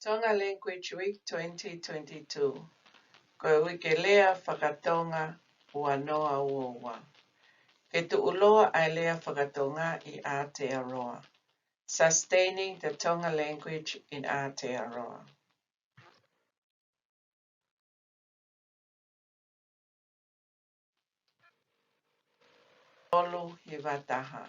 Tonga Language Week 2022. Ko Uike Lea faka-Tonga ua noa ua. Ke tuuloa ai lea faka-Tonga I Aotearoa. Sustaining the Tonga language in Aotearoa. Olu hiva taha.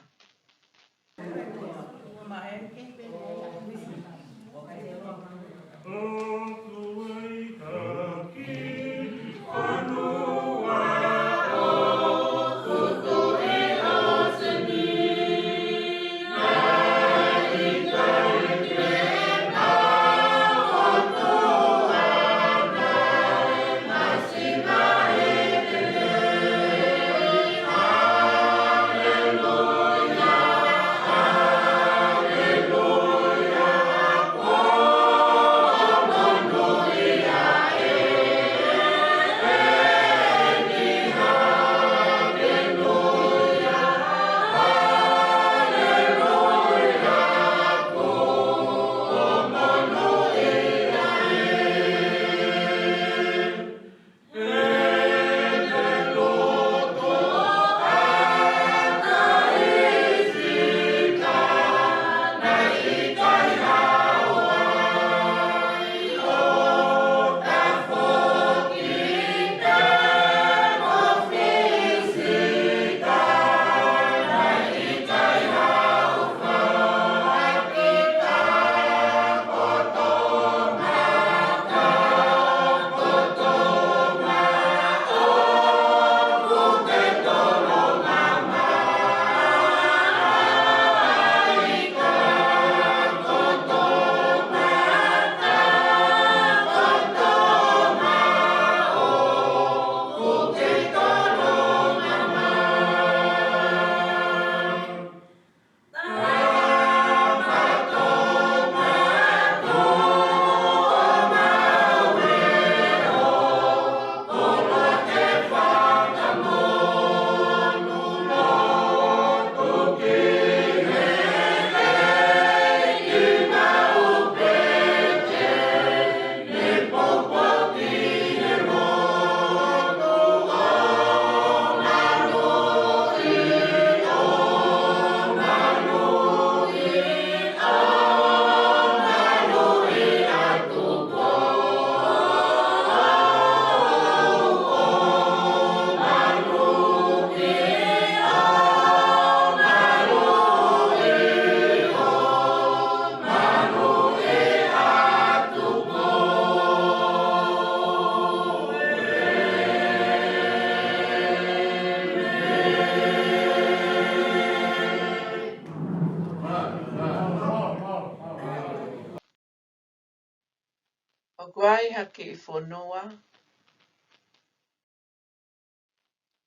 O guai haki I fonua,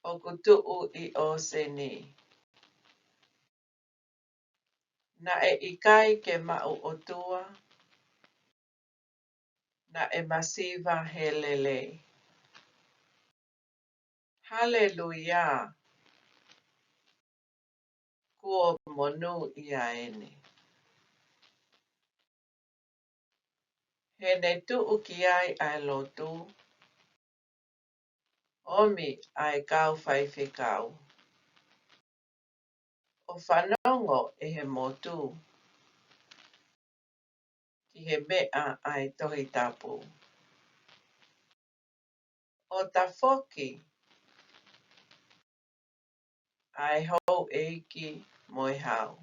o kutuu I o seni. Na ikai ke mau o tua, na masiva helele. Hallelujah, kua monu ia ene. He ne tuu ki ai ai lotu, omi ai kau whaiwhi kau. O whanongo he motu, ki he mea ai tohi tapu. O ta whoki, ai hou eiki moi hau.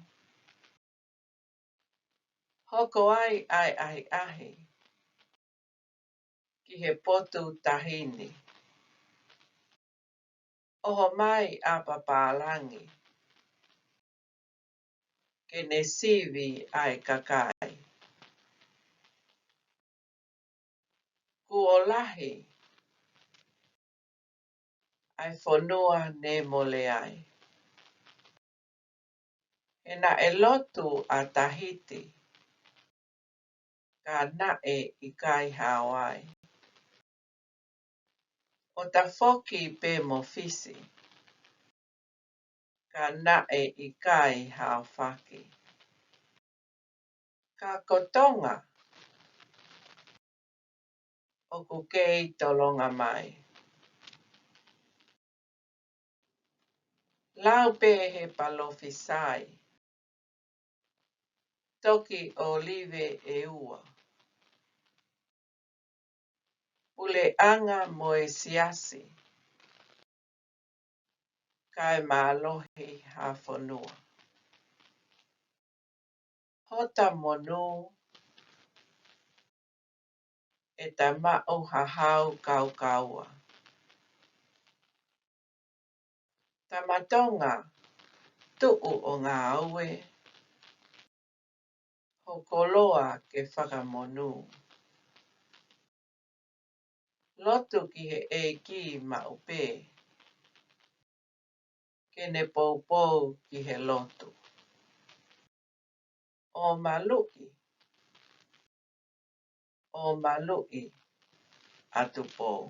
Hoko ai ahi, ki he potu tahini. Oho mai a papalangi, ke ne sivi ai kakai. Kuolahi, ai fonua ne mole ai. E na e lotu a tahiti, ka nae I kai Hawaii. O ta whoki pe mo fisi, ka nae I kai Hawhaki. Ka kotonga, o ku kei tolonga mai. Lau pe he palofi sai. Toki olive e ua. Ule anga moe siasi. Kai maalohi ha fonua. Hota monu e ta mao hahau kau kaua. Tamatonga tu'u o ngā aue. Hokoloa ke whakamonu. Lotu ki he eiki ma upe. Ke ne poupou ki he lotu. O malui atu pou.